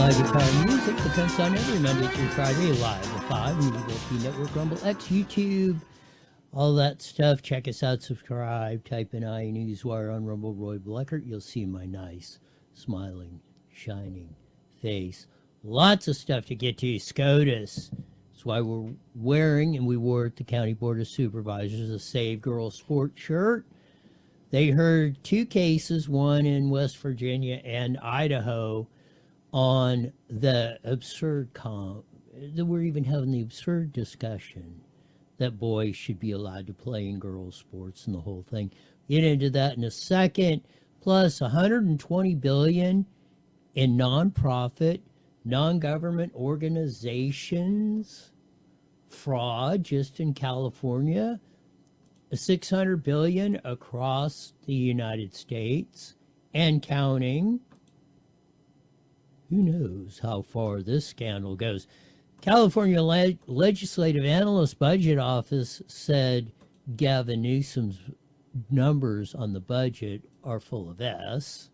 My guitar music depends on every Monday through Friday, live at 5, P Network, Rumble, X, YouTube, all that stuff. Check us out, subscribe, type in iNewsWire on Rumble, Roy Bleckert. You'll see my nice, smiling, shining face. Lots of stuff to get to. SCOTUS. That's why we're wearing, and we wore at the County Board of Supervisors, a Save Girls Sport shirt. They heard 2 cases, one in West Virginia and Idaho, on the absurd that we're even having the absurd discussion that boys should be allowed to play in girls' sports and the whole thing. Get into that in a second. Plus $120 billion in nonprofit, non-government organizations fraud just in California. $600 billion across the United States and counting. Who knows how far this scandal goes? California Legislative Analyst Budget Office said Gavin Newsom's numbers on the budget are full of S.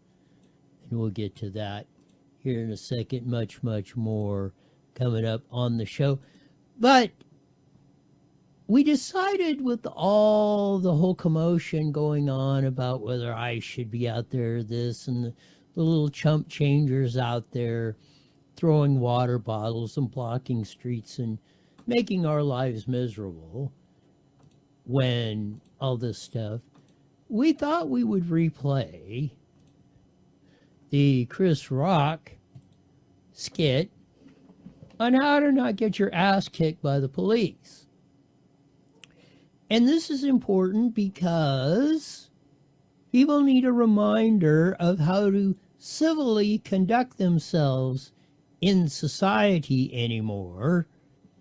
And we'll get to that here in a second. Much, much more coming up on the show. But we decided with all the whole commotion going on about whether ICE should be out there, this and the little chump changers out there throwing water bottles and blocking streets and making our lives miserable when all this stuff, we thought we would replay the Chris Rock skit on how to not get your ass kicked by the police. And this is important because people need a reminder of how to civilly conduct themselves in society anymore,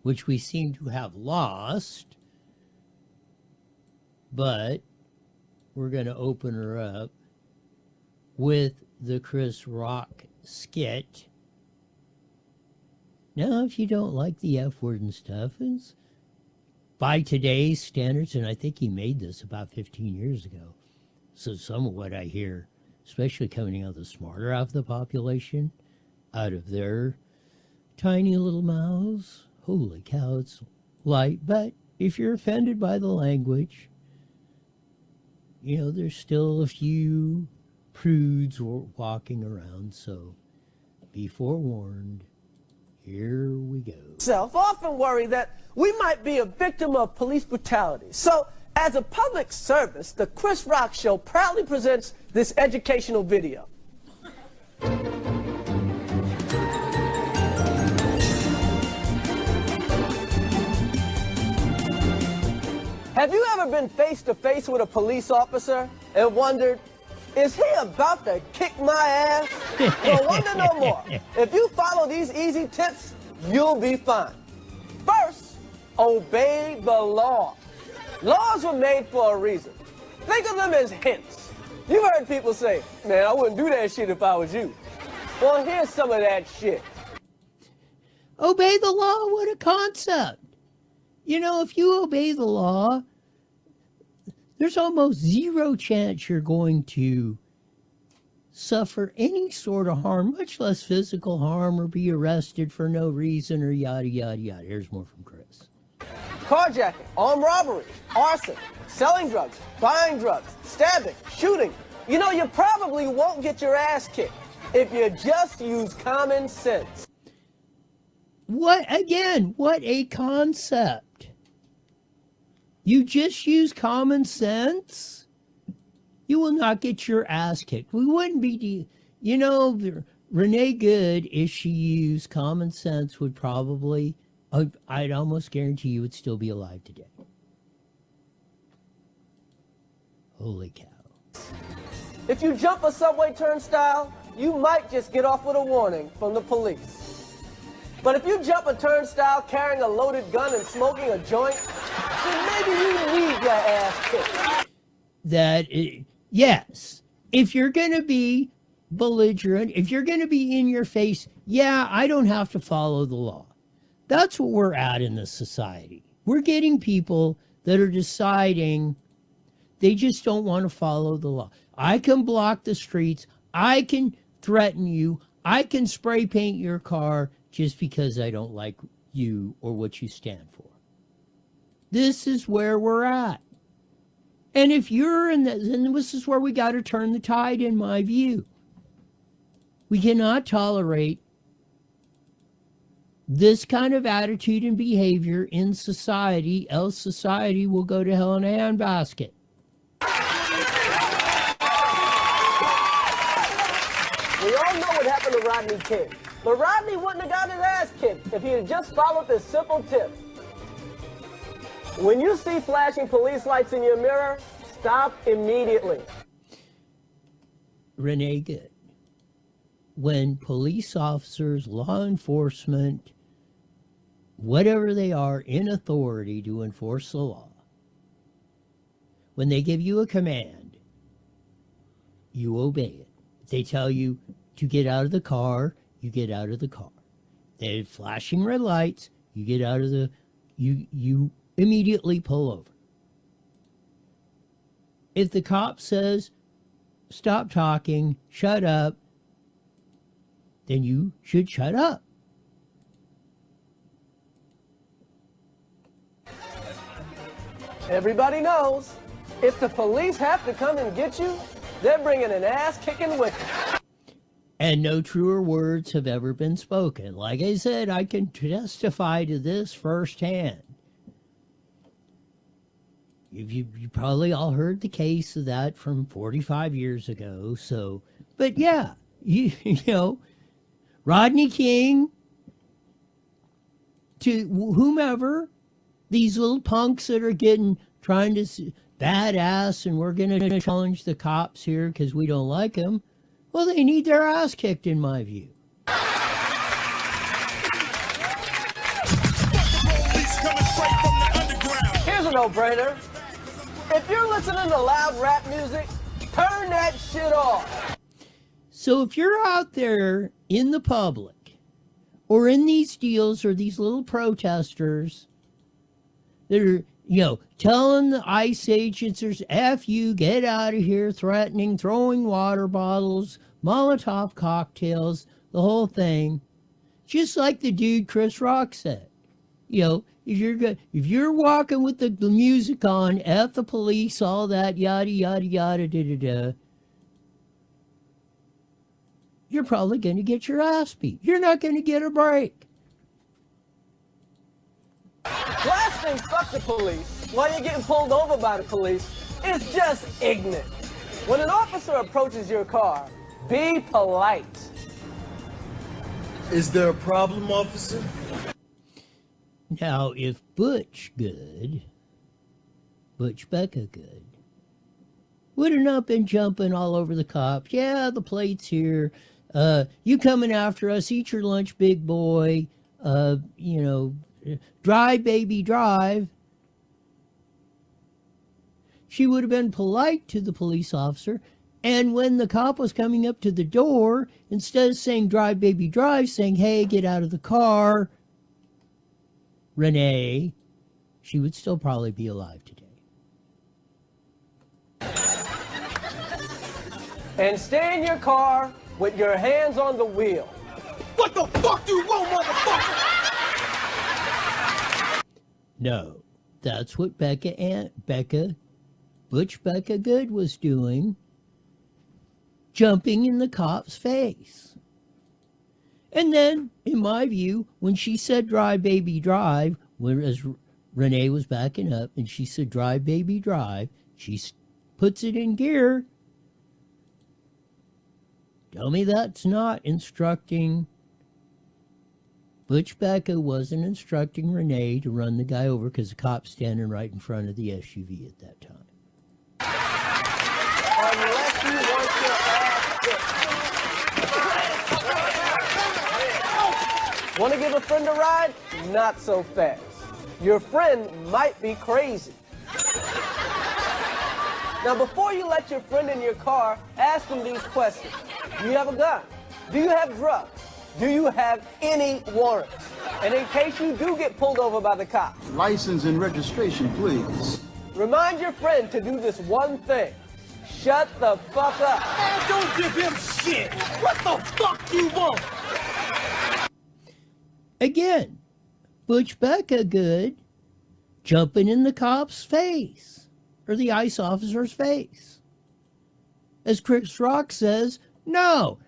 which we seem to have lost. But we're going to open her up with the Chris Rock skit. Now, if you don't like the F word and stuff, it's by today's standards, and I think he made this about 15 years ago. So some of what I hear, especially coming out of the smarter half of the population, out of their tiny little mouths, holy cow, it's light. But if you're offended by the language, you know, there's still a few prudes walking around, so be forewarned. Here we go. Often worry that we might be a victim of police brutality. So, as a public service, the Chris Rock Show proudly presents this educational video. Have you ever been face to face with a police officer and wondered, is he about to kick my ass? Well, wonder no more. If you follow these easy tips, you'll be fine. First, obey the law. Laws were made for a reason. Think of them as hints. You've heard people say, man, I wouldn't do that shit if I was you. Well, here's some of that shit. Obey the law? What a concept. You know, if you obey the law, there's almost zero chance you're going to suffer any sort of harm, much less physical harm, or be arrested for no reason, or yada, yada, yada. Here's more from Chris. Carjacking, armed robbery, arson, selling drugs, buying drugs, stabbing, shooting. You know, you probably won't get your ass kicked if you just use common sense. What a concept. You just use common sense, you will not get your ass kicked. We wouldn't be, you know, Renee Good, if she used common sense, would probably, I'd almost guarantee you would still be alive today. Holy cow. If you jump a subway turnstile, you might just get off with a warning from the police. But if you jump a turnstile carrying a loaded gun and smoking a joint, then maybe you need your ass kicked. Yes. If you're going to be belligerent, if you're going to be in your face, yeah, I don't have to follow the law. That's what we're at in this society. We're getting people that are deciding they just don't want to follow the law. I can block the streets. I can threaten you. I can spray paint your car just because I don't like you or what you stand for. This is where we're at. And if you're in this, and this is where we got to turn the tide, in my view. We cannot tolerate this kind of attitude and behavior in society, else society will go to hell in a handbasket. We all know what happened to Rodney King, but Rodney wouldn't have got his ass kicked if he had just followed this simple tip. When you see flashing police lights in your mirror, stop immediately. Renee, good. When police officers, law enforcement, whatever they are in authority to enforce the law, when they give you a command, you obey it. If they tell you to get out of the car, you get out of the car. They're flashing red lights, you get out of the, you immediately pull over. If the cop says, stop talking, shut up, then you should shut up. Everybody knows, if the police have to come and get you, they're bringing an ass kicking with them. And no truer words have ever been spoken. Like I said, I can testify to this firsthand. You probably all heard the case of that from 45 years ago. So, but yeah, you know, Rodney King to whomever, these little punks that are trying to badass and we're going to challenge the cops here because we don't like them. Well, they need their ass kicked, in my view. Here's a no-brainer. If you're listening to loud rap music, turn that shit off. So if you're out there in the public or in these deals or these little protesters that are, you know, telling the ICE agents, there's F you, get out of here, threatening, throwing water bottles, Molotov cocktails, the whole thing, just like the dude Chris Rock said. You know, if you're walking with the music on, F the police, all that, yada, yada, yada, da-da-da, you're probably going to get your ass beat. You're not going to get a break. Last thing, fuck the police, while you're getting pulled over by the police, is just ignorant. When an officer approaches your car, be polite. Is there a problem, officer? Now, if Butch Becca Good, would have not been jumping all over the cops, yeah, the plate's here, you coming after us, eat your lunch, big boy, you know, drive, baby, drive. She would have been polite to the police officer, and when the cop was coming up to the door, instead of saying, drive, baby, drive, saying, hey, get out of the car, Renee, she would still probably be alive today. And stay in your car with your hands on the wheel. What the fuck do you want, motherfucker? No, that's what Butch Becca Good was doing, jumping in the cop's face. And then, in my view, when she said drive, baby, drive, whereas Renee was backing up and she said drive, baby, drive, she puts it in gear. Tell me that's not instructing. Butch Becca wasn't instructing Renee to run the guy over because the cop's standing right in front of the SUV at that time. Unless you want your ass kicked. Want to give a friend a ride? Not so fast. Your friend might be crazy. Now, before you let your friend in your car, ask them these questions. Do you have a gun? Do you have drugs? Do you have any warrants? And in case you do get pulled over by the cops, License and registration, please. remind your friend to do this one thing. shut the fuck up. Man, don't give him shit. What the fuck you want? Again, Butch Becca good, jumping in the cop's face, or the ICE officer's face. As Chris Rock says, no.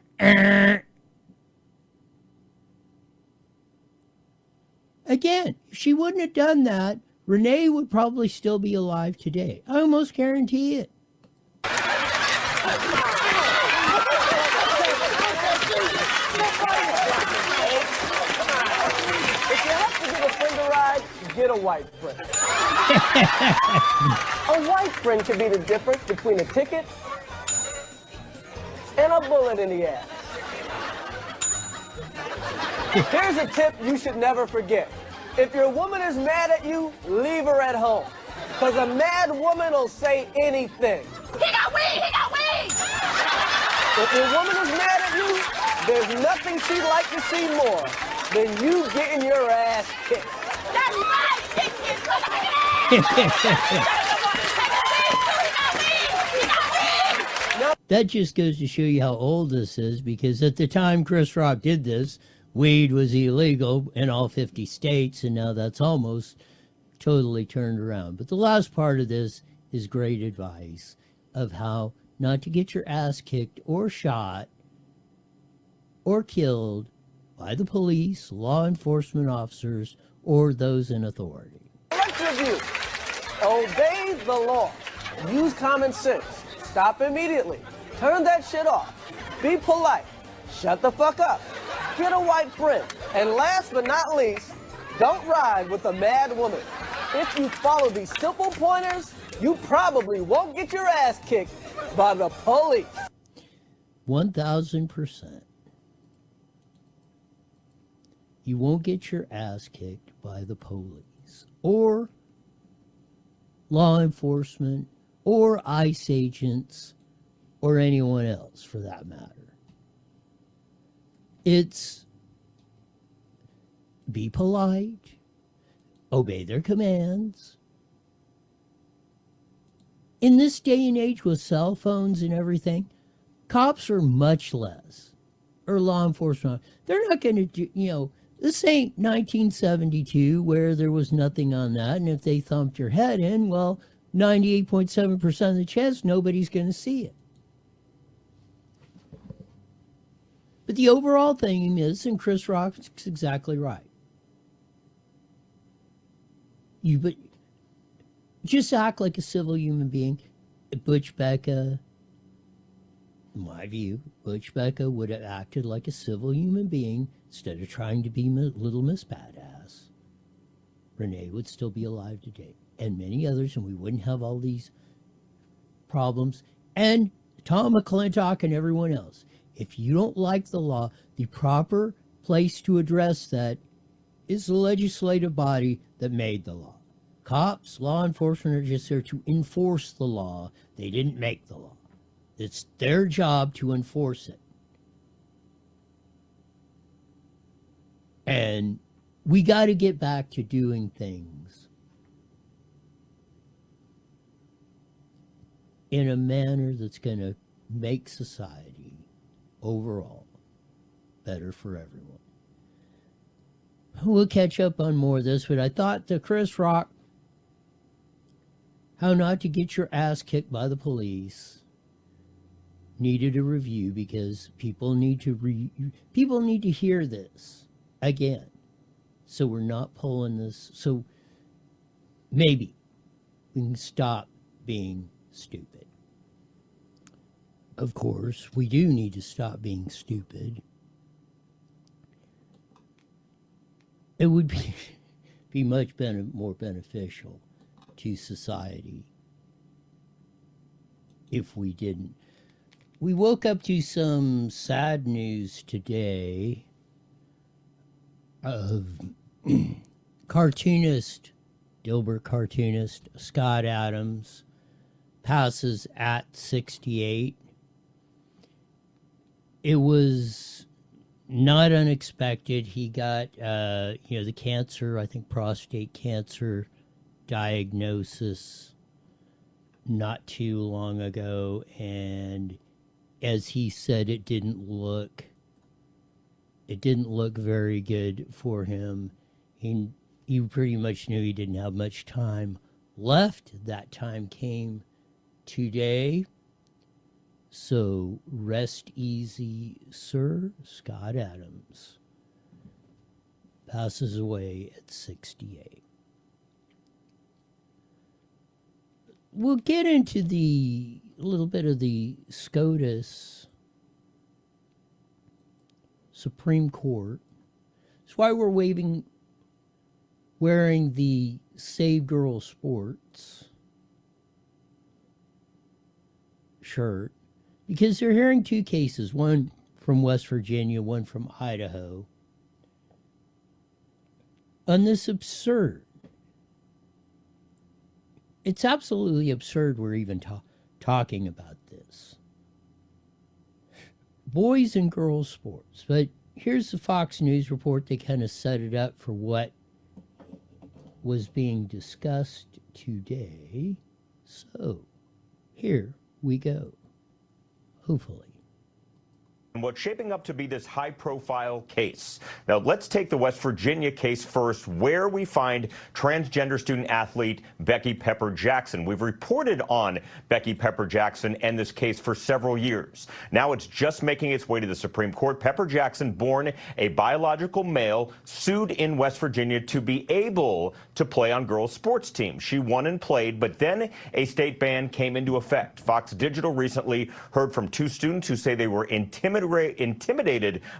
Again, if she wouldn't have done that, Renee would probably still be alive today. I almost guarantee it. If you have to get a friend to ride, get a white friend. A white friend can be the difference between a ticket and a bullet in the ass. Here's a tip you should never forget. If your woman is mad at you, leave her at home. Because a mad woman will say anything. He got weed! He got weed! If your woman is mad at you, there's nothing she'd like to see more than you getting your ass kicked. That's right! Kick his foot out. That just goes to show you how old this is, because at the time Chris Rock did this, weed was illegal in all 50 states, and now that's almost totally turned around. But the last part of this is great advice of how not to get your ass kicked or shot or killed by the police, law enforcement officers, or those in authority. Let's review. Obey the law. Use common sense. Stop immediately. Turn that shit off. Be polite. Shut the fuck up. Get a white friend. And last but not least, don't ride with a mad woman. If you follow these simple pointers, you probably won't get your ass kicked by the police. 1,000%. You won't get your ass kicked by the police or law enforcement or ICE agents or anyone else for that matter. It's be polite, obey their commands. In this day and age with cell phones and everything, cops are much less, or law enforcement. They're not going to do, this ain't 1972 where there was nothing on that, and if they thumped your head in, well, 98.7% of the chance nobody's going to see it. But the overall thing is, and Chris Rock's exactly right, but just act like a civil human being. Butch Becca, in my view, Butch Becca would have acted like a civil human being instead of trying to be Little Miss Badass. Renee would still be alive today, and many others, and we wouldn't have all these problems. And Tom McClintock and everyone else. If you don't like the law, the proper place to address that is the legislative body that made the law. Cops, law enforcement are just there to enforce the law. They didn't make the law. It's their job to enforce it. And we got to get back to doing things in a manner that's going to make society overall better for everyone. We'll catch up on more of this, but I thought the Chris Rock, how not to get your ass kicked by the police, needed a review, because people need to hear this again, so we're not pulling this. So maybe we can stop being stupid. Of course, we do need to stop being stupid. It would be much more beneficial to society if we didn't. We woke up to some sad news today of Dilbert cartoonist Scott Adams passes at 68. It was not unexpected. He got, the cancer, I think prostate cancer diagnosis not too long ago, and as he said, it didn't look very good for him. He pretty much knew he didn't have much time left. That time came today. So rest easy, sir. Scott Adams passes away at 68. We'll get into a little bit of the SCOTUS Supreme Court. That's why we're wearing the Save Girl Sports shirt, because they're hearing two cases, one from West Virginia, one from Idaho, on this absurd. It's absolutely absurd we're even talking about this. Boys and girls sports. But here's the Fox News report. They kind of set it up for what was being discussed today. So here we go. Hopefully. And what's shaping up to be this high-profile case. Now, let's take the West Virginia case first, where we find transgender student athlete Becky Pepper Jackson. We've reported on Becky Pepper Jackson and this case for several years. Now it's just making its way to the Supreme Court. Pepper Jackson, born a biological male, sued in West Virginia to be able to play on girls' sports teams. She won and played, but then a state ban came into effect. Fox Digital recently heard from two students who say they were intimidated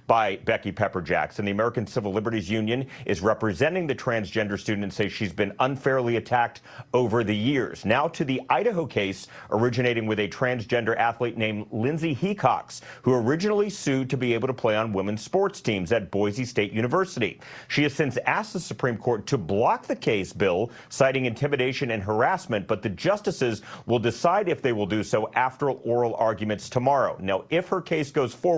by Becky Pepper Jackson. The American Civil Liberties Union is representing the transgender student and says she's been unfairly attacked over the years. Now to the Idaho case originating with a transgender athlete named Lindsay Hecox, who originally sued to be able to play on women's sports teams at Boise State University. She has since asked the Supreme Court to block the case bill, citing intimidation and harassment, but the justices will decide if they will do so after oral arguments tomorrow. Now, if her case goes forward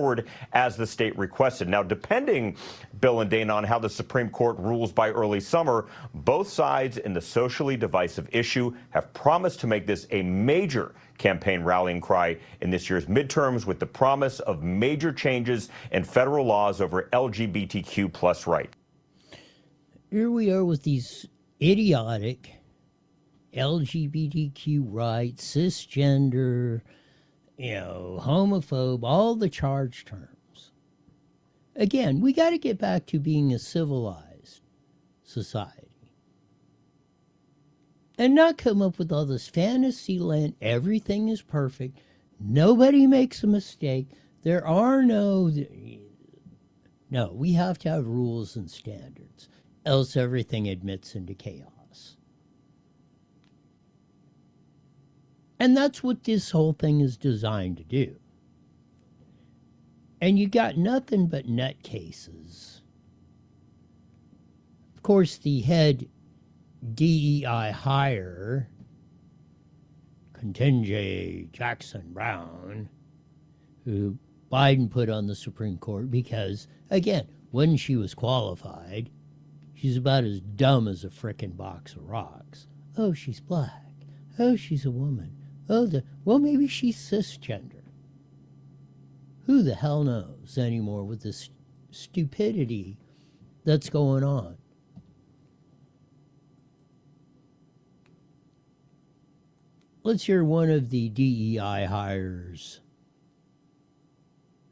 as the state requested. Now, depending, Bill and Dana, on how the Supreme Court rules by early summer, both sides in the socially divisive issue have promised to make this a major campaign rallying cry in this year's midterms, with the promise of major changes in federal laws over LGBTQ plus rights. Here we are with these idiotic LGBTQ rights, cisgender, homophobe, all the charge terms. Again, we got to get back to being a civilized society and not come up with all this fantasy land. Everything is perfect. Nobody makes a mistake. There are no, we have to have rules and standards, else everything admits into chaos. And that's what this whole thing is designed to do. And you got nothing but nutcases. Of course, the head DEI hire, Ketanji Jackson Brown, who Biden put on the Supreme Court because, again, when she was qualified, she's about as dumb as a frickin' box of rocks. Oh, she's black. Oh, she's a woman. Oh, well, maybe she's cisgender. Who the hell knows anymore with this stupidity that's going on? Let's hear one of the DEI hires'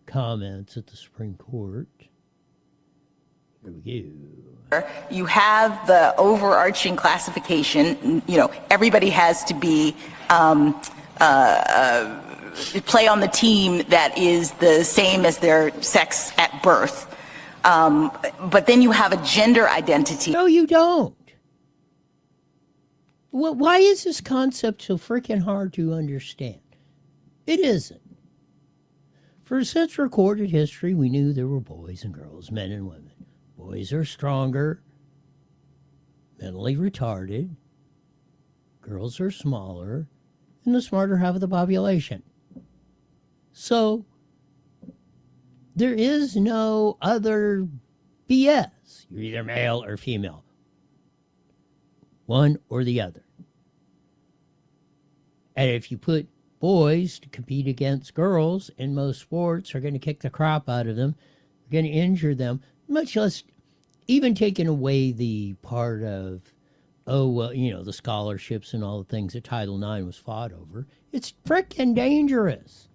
comments at the Supreme Court. Here we go. You have the overarching classification, everybody has to be, play on the team that is the same as their sex at birth. But then you have a gender identity. No, you don't. Why is this concept so freaking hard to understand? It isn't. For since recorded history, we knew there were boys and girls, men and women. Boys are stronger, mentally retarded. Girls are smaller, and the smarter half of the population. So, there is no other BS. You're either male or female. One or the other. And if you put boys to compete against girls in most sports, are going to kick the crap out of them, going to injure them, much less even taking away the part of, oh, well, you know, the scholarships and all the things that Title IX was fought over. It's frickin' dangerous.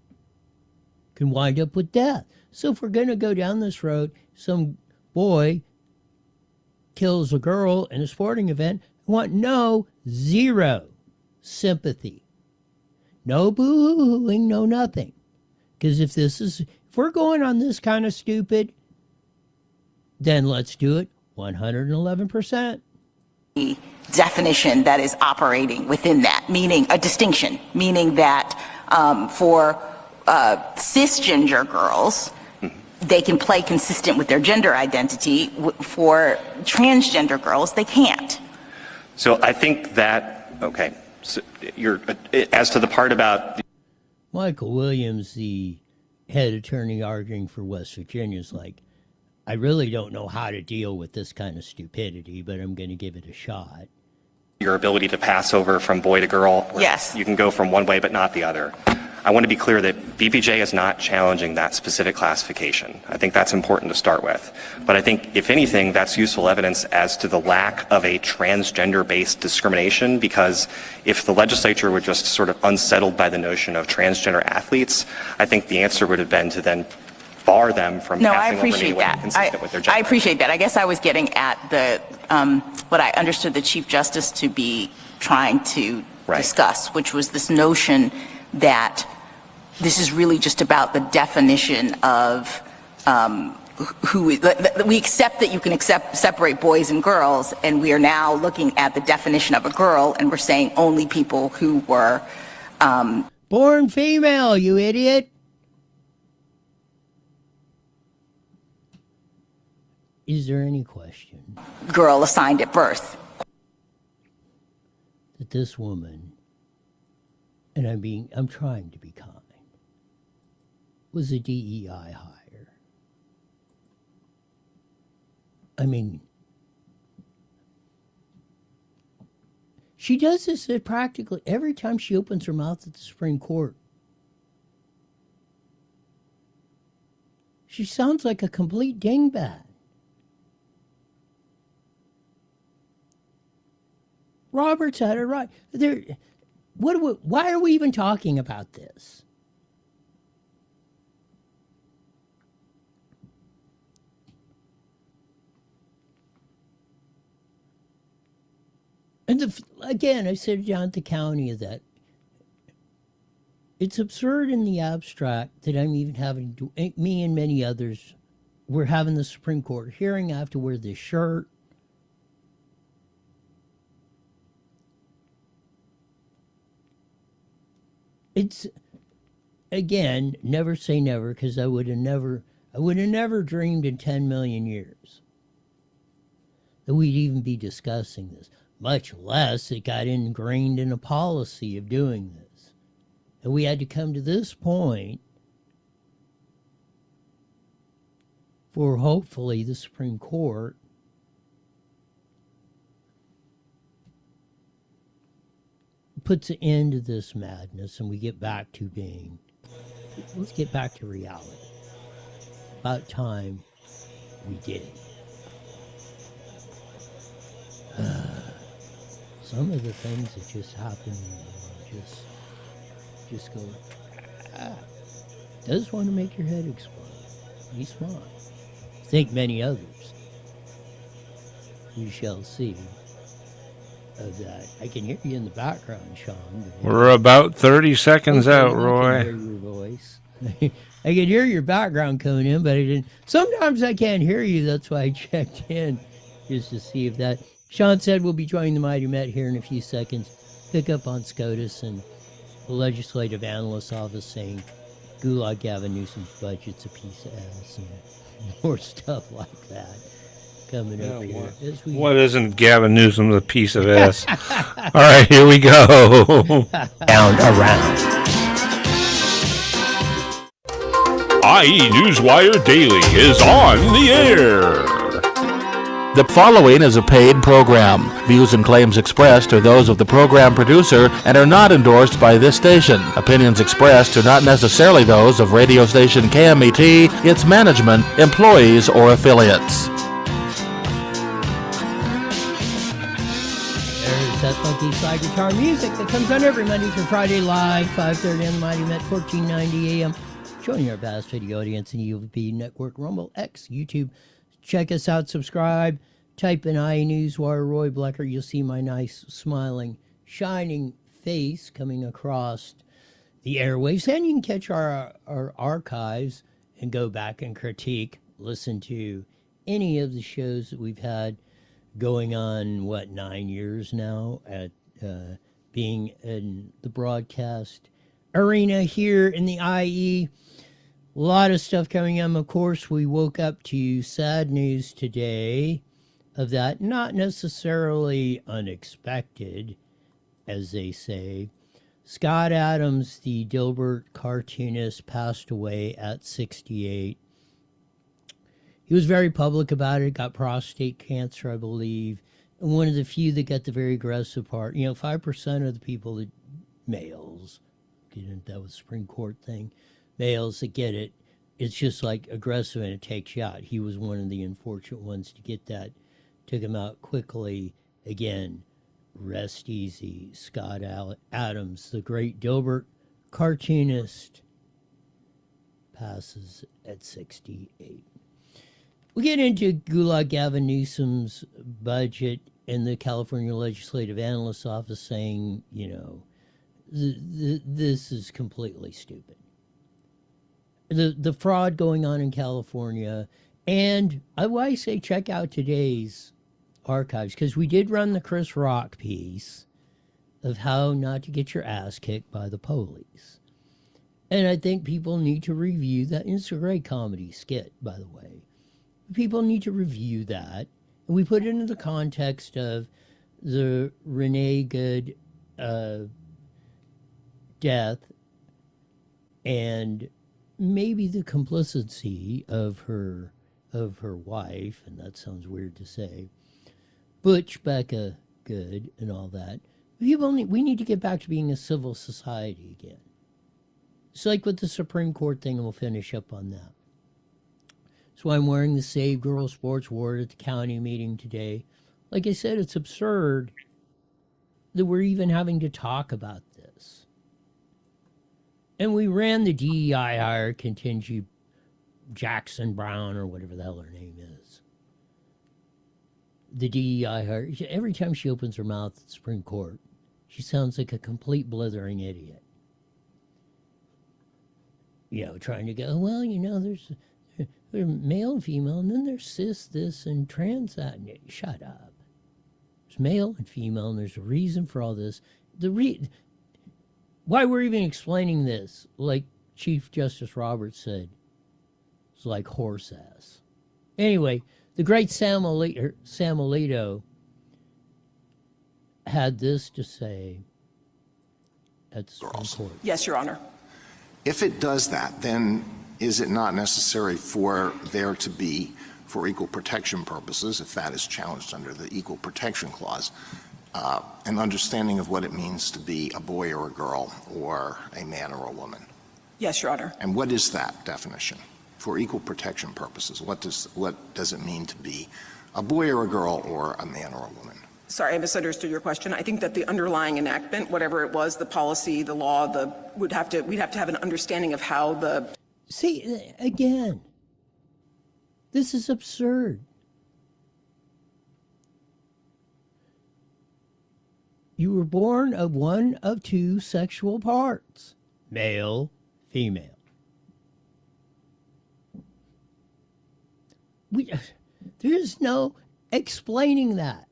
Can wind up with death. So if we're going to go down this road, some boy kills a girl in a sporting event, I want zero sympathy. No boo-hooing, no nothing. Because if we're going on this kind of stupid, then let's do it 111%. Definition that is operating within that, meaning a distinction, meaning that for cisgender girls, they can play consistent with their gender identity. For transgender girls, they can't. So I think that, okay, so as to the part about... Michael Williams, the head attorney arguing for West Virginia, is like, I really don't know how to deal with this kind of stupidity, but I'm going to give it a shot. Your ability to pass over from boy to girl. Yes. You can go from one way but not the other. I want to be clear that BPJ is not challenging that specific classification. I think that's important to start with. But I think, if anything, that's useful evidence as to the lack of a transgender-based discrimination, because if the legislature were just sort of unsettled by the notion of transgender athletes, I think the answer would have been to then bar them from passing over anyone consistent with their gender. I appreciate that. I guess I was getting at the what I understood the Chief Justice to be trying to discuss, which was this notion that this is really just about the definition of who we accept that you can separate boys and girls, and we are now looking at the definition of a girl, and we're saying only people who were born female, you idiot. Is there any question girl assigned at birth that this woman, and I'm trying to be kind, was a DEI hire? I mean, she does this at practically every time she opens her mouth at the Supreme Court. She sounds like a complete dingbat. Roberts had it right. Why are we even talking about this? And again, I said down at the county that it's absurd in the abstract that I'm even having to, me and many others, we're having the Supreme Court hearing. I have to wear this shirt. It's, again, never say never, because I would have never dreamed in 10 million years that we'd even be discussing this, much less it got ingrained in a policy of doing this. And we had to come to this point for hopefully the Supreme Court puts an end to this madness and we get back to let's get back to reality. About time we did. Some of the things that just happen, just go, does want to make your head explode. Be smart. Think many others. We shall see. Of that. I can hear you in the background, Sean. We're about 30 seconds out, Roy. I can hear your voice. I can hear your background coming in, but I didn't. Sometimes I can't hear you. That's why I checked in just to see if that. Sean said we'll be joining the Mighty Met here in a few seconds. Pick up on SCOTUS and the Legislative Analyst's Office saying Gulag Gavin Newsom's budget's a piece of ass and more stuff like that. Coming up here. What isn't Gavin Newsom a piece of ass? All right, here we go. Down around. IE Newswire Daily is on the air. The following is a paid program. Views and claims expressed are those of the program producer and are not endorsed by this station. Opinions expressed are not necessarily those of radio station KMET, its management, employees, or affiliates. There's that funky slide guitar music that comes on every Monday through Friday live, 5:30 on the Mighty Met, 1490 AM. Joining our vast video audience in UVP Network, Rumble X, YouTube. Check us out, subscribe, type in iNewsWire Roy Blecker. You'll see my nice, smiling, shining face coming across the airwaves. And you can catch our archives and go back and critique, listen to any of the shows that we've had going on, 9 years now at being in the broadcast arena here in the IE. A lot of stuff coming up. Of course, we woke up to sad news today of that. Not necessarily unexpected, as they say. Scott Adams, the Dilbert cartoonist, passed away at 68. He was very public about it, got prostate cancer, I believe. And one of the few that got the very aggressive part. 5% of the people, that males, that was a Supreme Court thing, males that get it, it's just like aggressive and it takes you out. He was one of the unfortunate ones to get that. Took him out quickly. Again, rest easy. Scott Adams, the great Dilbert cartoonist, passes at 68. We get into Gulag Gavin Newsom's budget and the California Legislative Analyst's Office saying, this is completely stupid. The fraud going on in California. And I say check out today's archives, because we did run the Chris Rock piece of how not to get your ass kicked by the police. And I think people need to review that. It's a great comedy skit, by the way. People need to review that. And we put it into the context of the Renee Good death and maybe the complicity of her wife, and that sounds weird to say, Butch Becca Good and all that. We need to get back to being a civil society again. It's like with the Supreme Court thing, and we'll finish up on that. That's why I'm wearing the Save Girls Sports Award at the county meeting today. Like I said, it's absurd that we're even having to talk about this. And we ran the DEI hire, Ketanji Jackson Brown, or whatever the hell her name is. The DEI hire. Every time she opens her mouth at the Supreme Court, she sounds like a complete blithering idiot. Trying to go, there's male and female, and then there's cis, this, and trans, that. Shut up. There's male and female, and there's a reason for all this. Why we're even explaining this, like Chief Justice Roberts said, it's like horse ass. Anyway, the great Sam Alito had this to say at the Supreme Court. Yes, Your Honor. If it does that, then is it not necessary for there to be, for equal protection purposes, if that is challenged under the Equal Protection Clause, an understanding of what it means to be a boy or a girl or a man or a woman? Yes, Your Honor. And what is that definition for equal protection purposes? What does it mean to be a boy or a girl or a man or a woman? Sorry, I misunderstood your question. I think that the underlying enactment, whatever it was, the policy, the law, we'd have to have an understanding of how the... See, again, this is absurd. You were born of one of two sexual parts, male, female. There's no explaining that.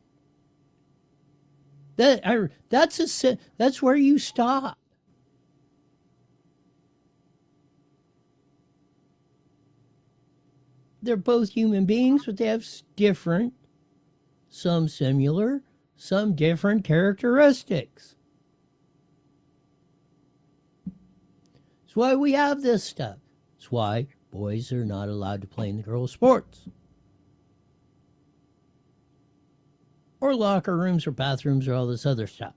That's where you stop. They're both human beings, but they have different, some similar, some different characteristics. That's why we have this stuff. That's why boys are not allowed to play in the girls' sports. or locker rooms or bathrooms or all this other stuff.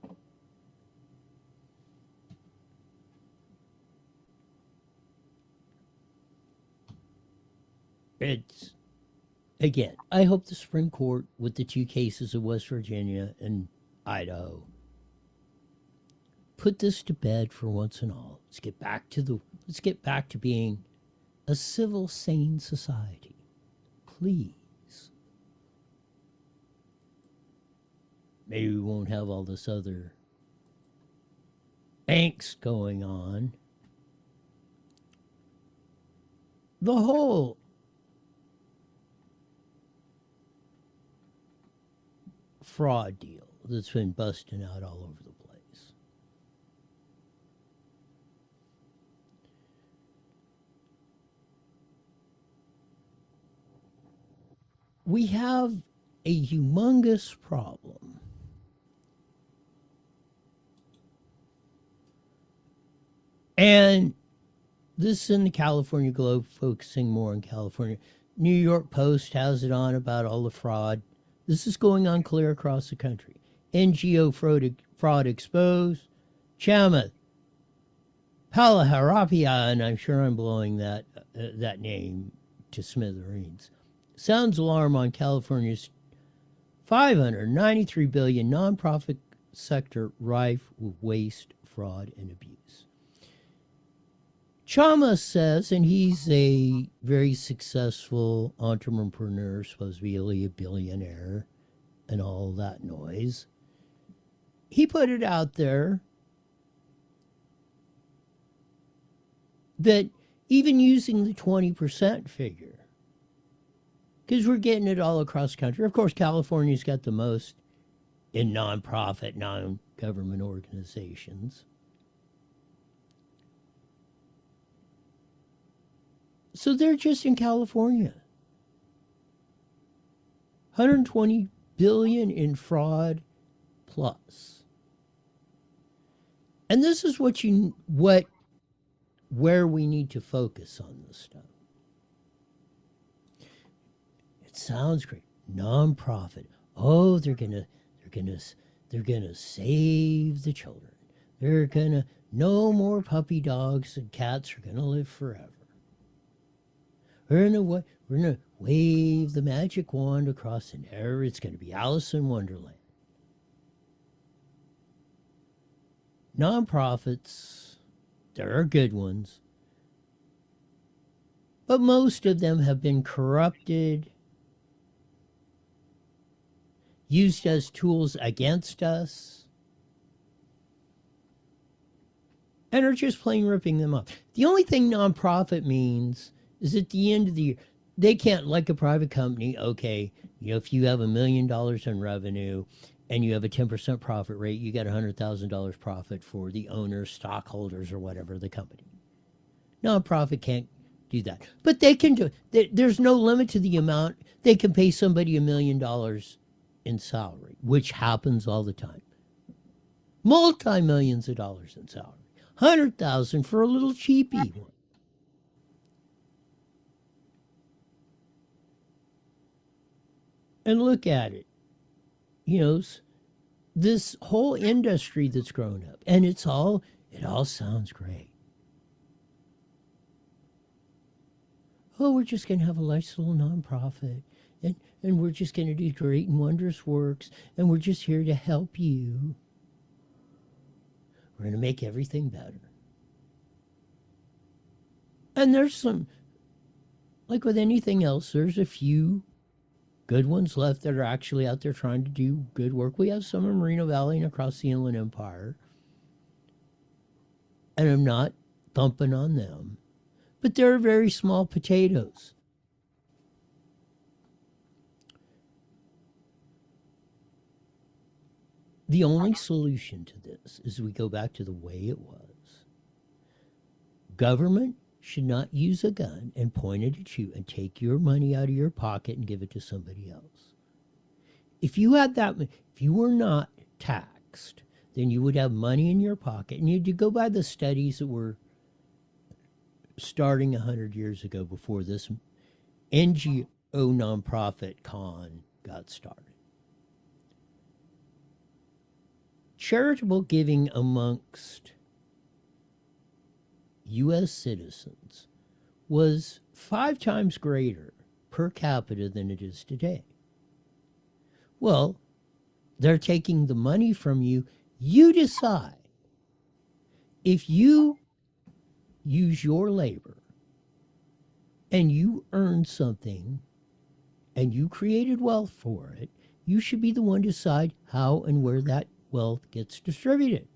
It's, again, I hope the Supreme Court, with the 2 cases of West Virginia and Idaho, put this to bed for once and all. Let's get back to being a civil, sane society. Please. Maybe we won't have all this other angst going on. The whole fraud deal that's been busting out all over the place. We have a humongous problem. And this is in the California Globe, focusing more on California. New York Post has it on about all the fraud. This is going on clear across the country. NGO fraud exposed. Chamath Palihapitiya, and I'm sure I'm blowing that name to smithereens, sounds alarm on California's $593 billion nonprofit sector rife with waste, fraud, and abuse. Chamath says, and he's a very successful entrepreneur, supposed to be a billionaire and all that noise. He put it out there that even using the 20% figure, because we're getting it all across the country. Of course, California's got the most in nonprofit, non-government organizations. So they're just in California. 120 billion in fraud plus. And this is where we need to focus on this stuff. It sounds great. Nonprofit. Oh, they're gonna save the children. No more puppy dogs and cats are gonna live forever. We're gonna wave the magic wand across an air. It's gonna be Alice in Wonderland. Nonprofits, there are good ones, but most of them have been corrupted, used as tools against us, and are just plain ripping them off. The only thing nonprofit means is at the end of the year, they can't, like a private company, okay, if you have $1 million in revenue and you have a 10% profit rate, you get $100,000 profit for the owners, stockholders, or whatever the company. Nonprofit can't do that. But they can do it. There's no limit to the amount. They can pay somebody $1 million in salary, which happens all the time. Multi-millions of dollars in salary. $100,000 for a little cheapy one. And look at it. This whole industry that's grown up, and it all sounds great. Oh, we're just going to have a nice little nonprofit, and we're just going to do great and wondrous works, and we're just here to help you. We're going to make everything better. And there's some, like with anything else, there's a few good ones left that are actually out there trying to do good work. We have some in Moreno Valley and across the Inland Empire. And I'm not thumping on them. But they're very small potatoes. The only solution to this is we go back to the way it was. Government should not use a gun and point it at you and take your money out of your pocket and give it to somebody else. If you were not taxed, then you would have money in your pocket, and you'd go by the studies that were starting 100 years ago before this NGO nonprofit con got started. charitable giving amongst U.S. citizens was 5 times greater per capita than it is today. Well, they're taking the money from you. You decide if you use your labor and you earn something and you created wealth for it, you should be the one to decide how and where that wealth gets distributed.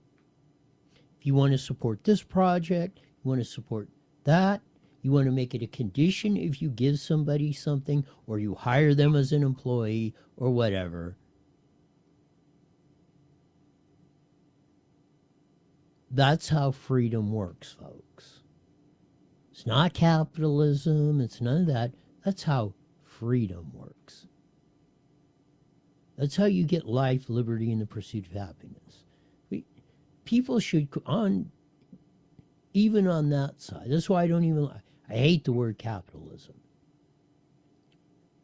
If you want to support this project, you want to support that, you want to make it a condition if you give somebody something or you hire them as an employee or whatever, that's how freedom works, folks. It's not capitalism, it's none of that. That's how freedom works. That's how you get life, liberty, and the pursuit of happiness. People should, even on that side, that's why I hate the word capitalism.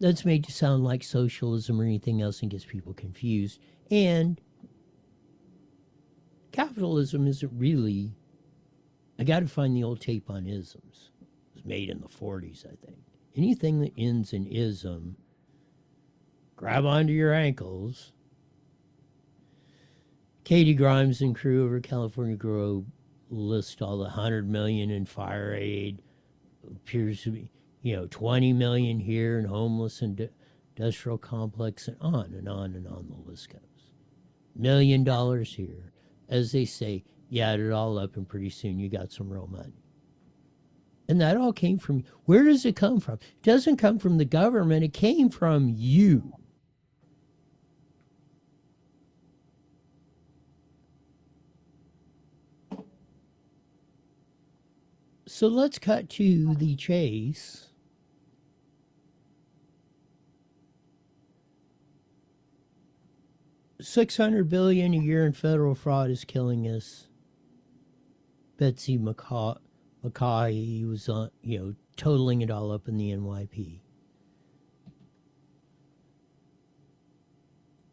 That's made to sound like socialism or anything else and gets people confused. And capitalism isn't really, I got to find the old tape on isms. It was made in the 40s, I think. Anything that ends in ism, grab onto your ankles. Katie Grimes and crew over California Grow list all the 100 million in fire aid. Appears to be, 20 million here in homeless and industrial complex, and on and on and on the list goes. $1 million here. As they say, you add it all up and pretty soon you got some real money. And that all came from, where does it come from? It doesn't come from the government, it came from you. So let's cut to the chase. $600 billion a year in federal fraud is killing us. Betsy McCaughey was on, totaling it all up in the NYP.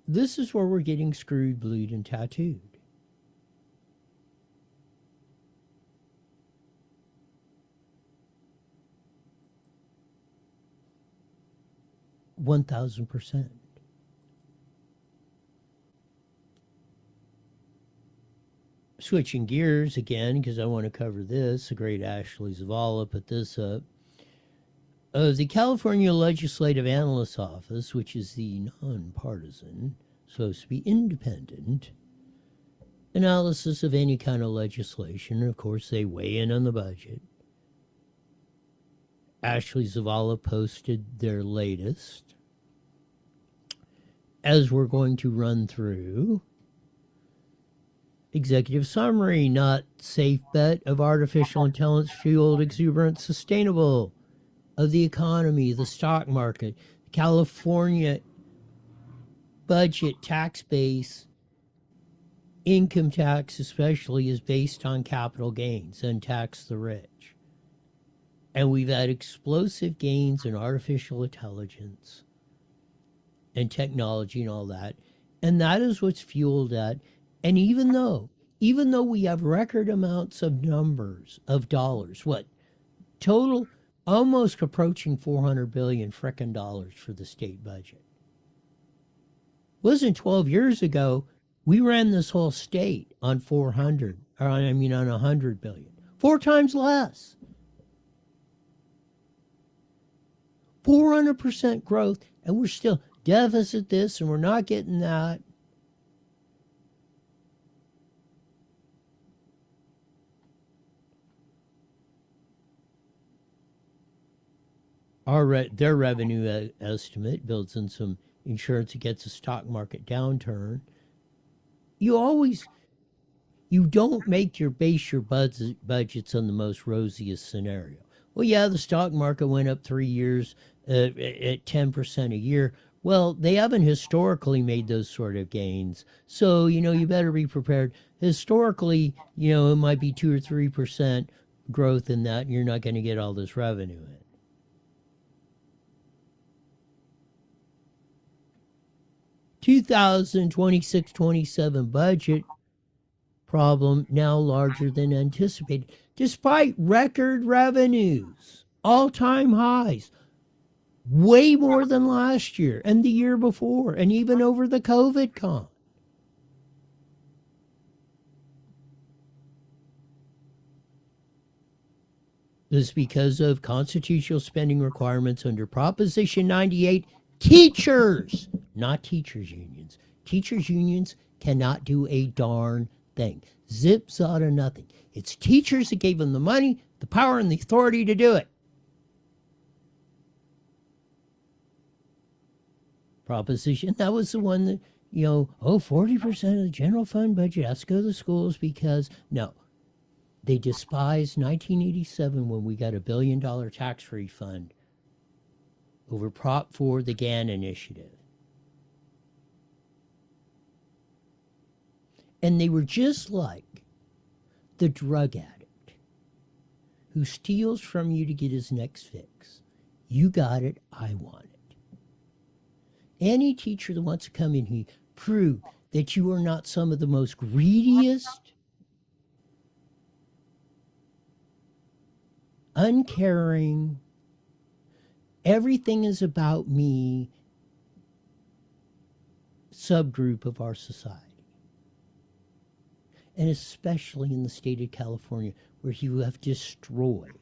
This is where we're getting screwed, blued, and tattooed. $1,000%. Switching gears again, because I want to cover this. The great Ashley Zavala put this up. The California Legislative Analyst's Office, which is the nonpartisan, supposed to be independent, analysis of any kind of legislation. And of course, they weigh in on the budget. Ashley Zavala posted their latest. As we're going to run through, executive summary, not safe bet of artificial intelligence fueled exuberant sustainable of the economy, the stock market, California budget tax base, income tax especially, is based on capital gains and tax the rich. And we've had explosive gains in artificial intelligence and technology and all that. And that is what's fueled that. And even though we have record amounts of numbers of dollars, total almost approaching 400 billion frickin' dollars for the state budget. Wasn't 12 years ago, we ran this whole state on 100 billion. 4 times less. 400% growth, and we're still deficit this, and we're not getting that. Their revenue estimate builds in some insurance against a stock market downturn. You don't base your budgets on the most rosiest scenario. Well, yeah, the stock market went up 3 years at 10% a year. Well, they haven't historically made those sort of gains. So, you better be prepared. Historically, it might be 2 or 3% growth in that, and you're not going to get all this revenue in. 2026-27 budget problem now larger than anticipated, despite record revenues, all-time highs, way more than last year and the year before, and even over the COVID con. This is because of constitutional spending requirements under Proposition 98. Teachers, not teachers' unions. Teachers' unions cannot do a darn thing. Zip, zada, nothing. It's teachers that gave them the money, the power, and the authority to do it. Proposition, that was the one that, 40% of the general fund budget has to go to the schools because, no. They despised 1987 when we got a $1 billion tax refund over Prop 4, the GAN initiative. And they were just like the drug addict who steals from you to get his next fix. You got it, I want it. Any teacher that wants to come in here, prove that you are not some of the most greediest, uncaring, everything is about me subgroup of our society. And especially in the state of California, where you have destroyed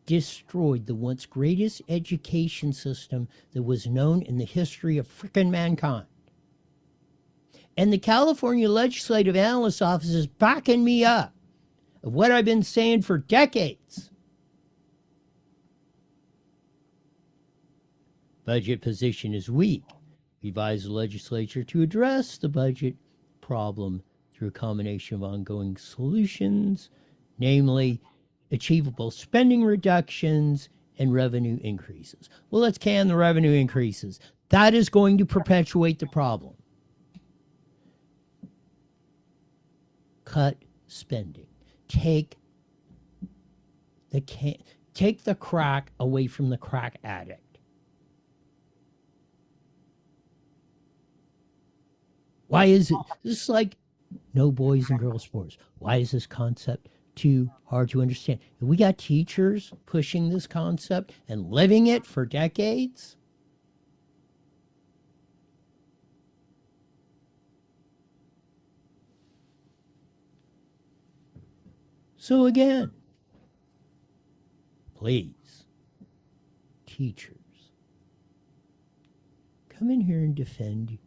the once greatest education system that was known in the history of frickin' mankind. And the California Legislative Analyst Office is backing me up of what I've been saying for decades. Budget position is weak. We advise the legislature to address the budget problem through a combination of ongoing solutions, namely achievable spending reductions and revenue increases. Well, let's can the revenue increases. That is going to perpetuate the problem. Cut spending. Take the crack away from the crack addict. Why is it? This is like no boys and girls sports. Why is this concept too hard to understand? And we got teachers pushing this concept and living it for decades. So again, please, teachers, come in here and defend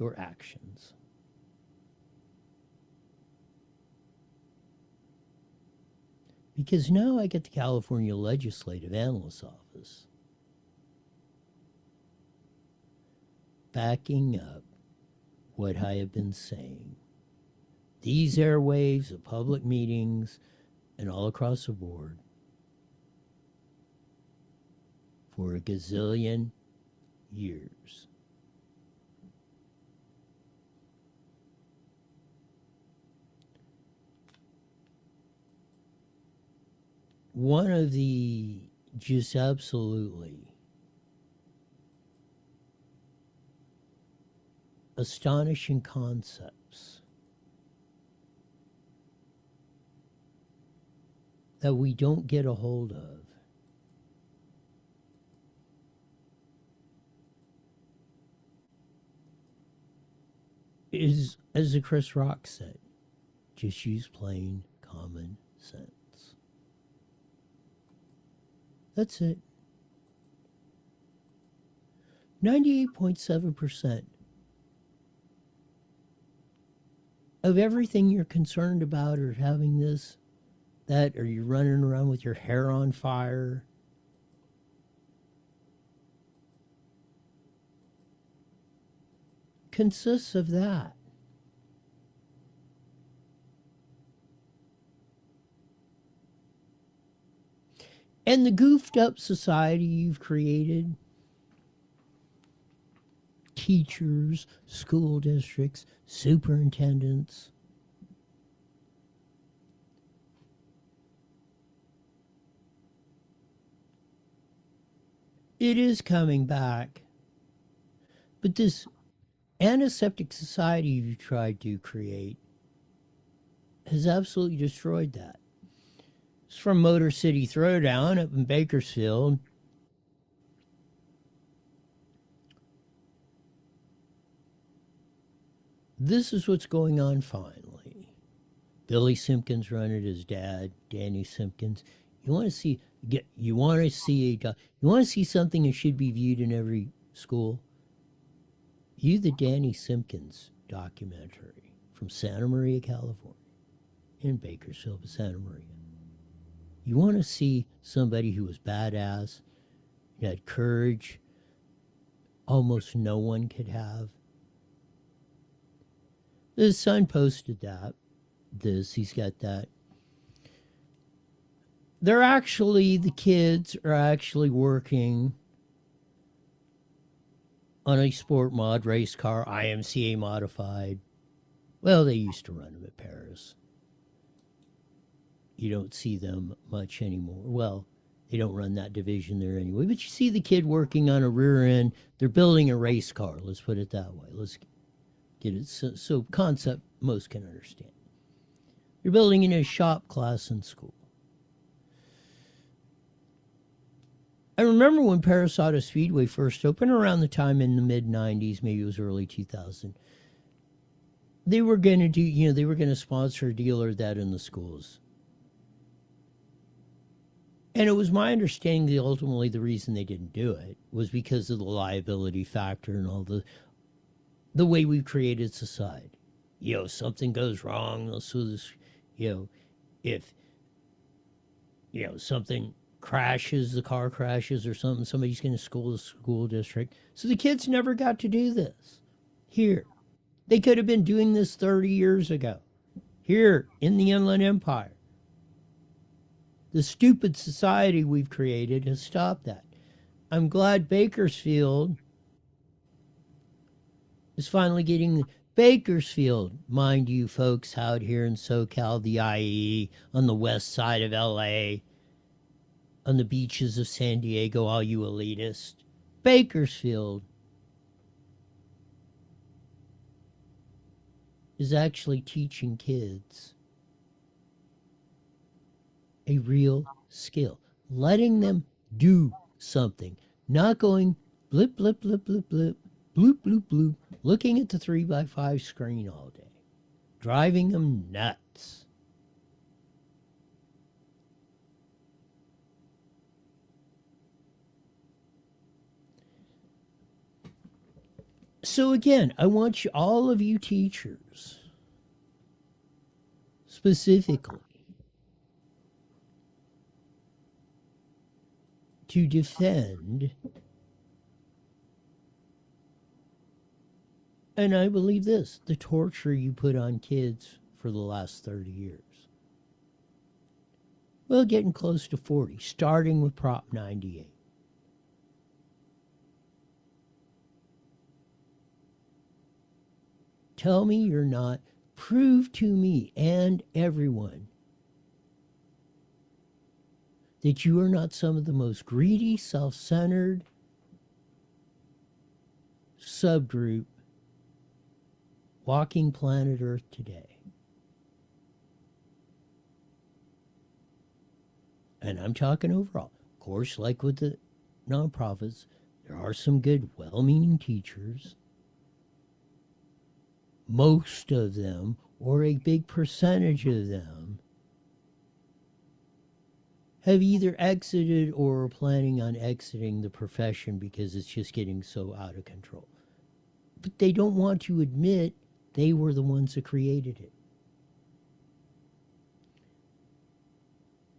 your actions. Because now I get the California Legislative Analyst Office backing up what I have been saying. These airwaves of public meetings and all across the board for a gazillion years. One of the just absolutely astonishing concepts that we don't get a hold of is, as the Chris Rock said, just use plain common sense. That's it. 98.7% of everything you're concerned about or having this, that, or you're running around with your hair on fire, consists of that. And the goofed up society you've created, teachers, school districts, superintendents, it is coming back. But this antiseptic society you tried to create has absolutely destroyed that. It's from Motor City Throwdown up in Bakersfield. This is what's going on finally. Billy Simpkins running his dad, Danny Simpkins. You want to see something that should be viewed in every school? View the Danny Simpkins documentary from Santa Maria, California, in Bakersfield, Santa Maria. You want to see somebody who was badass, who had courage almost no one could have. His son posted he's got that. The kids are actually working on a sport mod race car, IMCA modified. Well, they used to run them at Paris. You don't see them much anymore. Well, they don't run that division there anyway. But you see the kid working on a rear end. They're building a race car. Let's put it that way. Let's get it so concept most can understand. You're building in a shop class in school. I remember when Paris Auto Speedway first opened around the time in the mid-90s, maybe it was early 2000. They were going to they were going to sponsor a deal or that in the schools. And it was my understanding that ultimately the reason they didn't do it was because of the liability factor and all the way we've created society. Something goes wrong, so this, if, something crashes, the car crashes or something, somebody's going to school the school district. So the kids never got to do this here. They could have been doing this 30 years ago here in the Inland Empire. The stupid society we've created has stopped that. I'm glad Bakersfield is finally getting Bakersfield, mind you folks out here in SoCal, the IE, on the west side of LA, on the beaches of San Diego, all you elitists. Bakersfield is actually teaching kids a real skill, letting them do something, not going blip, blip, blip, blip, blip, bloop, bloop, bloop, looking at the 3x5 screen all day, driving them nuts. So again, I want all of you teachers, specifically, to defend, and I believe this, the torture you put on kids for the last 30 years. Well, getting close to 40, starting with Prop 98. Tell me you're not. Prove to me and everyone that you are not some of the most greedy, self-centered subgroup walking planet Earth today. And I'm talking overall. Of course, like with the nonprofits, there are some good, well-meaning teachers. Most of them, or a big percentage of them, have either exited or are planning on exiting the profession because it's just getting so out of control. But they don't want to admit they were the ones that created it.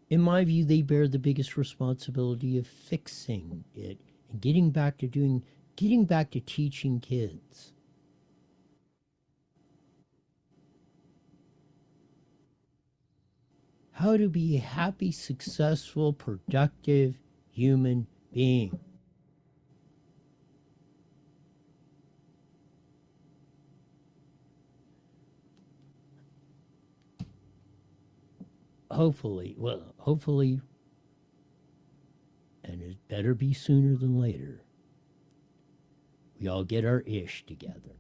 In my view, they bear the biggest responsibility of fixing it and getting back to teaching kids. How to be a happy, successful, productive human being. Hopefully, and it better be sooner than later, we all get our ish together.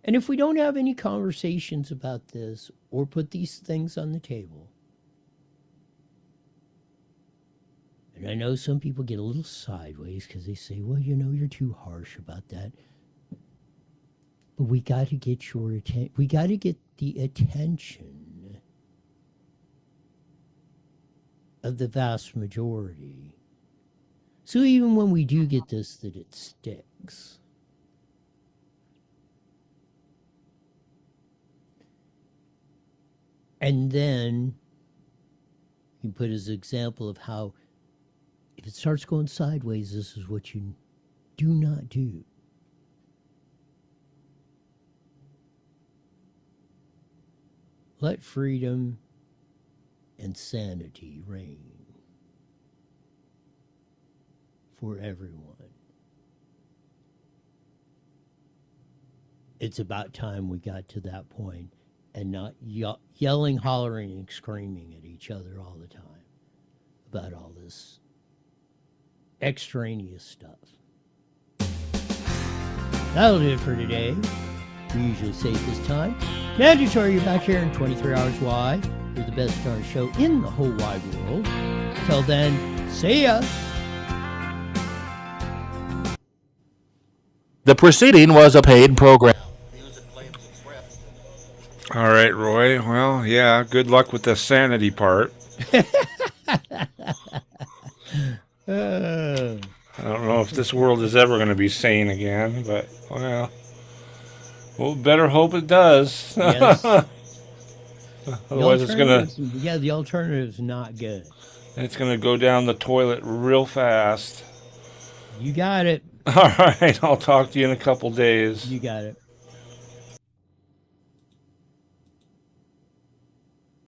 And if we don't have any conversations about this or put these things on the table, and I know some people get a little sideways because they say, well, you know, you're too harsh about that. But we got to get your attention. We got to get the attention of the vast majority. So even when we do get this, that it sticks. And then he put his example of how if it starts going sideways, this is what you do not do. Let freedom and sanity reign for everyone. It's about time we got to that point and not yelling, hollering, and screaming at each other all the time about all this extraneous stuff. That'll do it for today. We usually say at this time, mandatory, you're back here in 23 Hours Why. You're the best darn show in the whole wide world. Till then, see ya. The preceding was a paid program. All right, Roy. Well, yeah, good luck with the sanity part. I don't know if this world is ever going to be sane again, but, well, we'll better hope it does. Yes. Otherwise, it's going to... Yeah, the alternative's not good. It's going to go down the toilet real fast. You got it. All right, I'll talk to you in a couple days. You got it.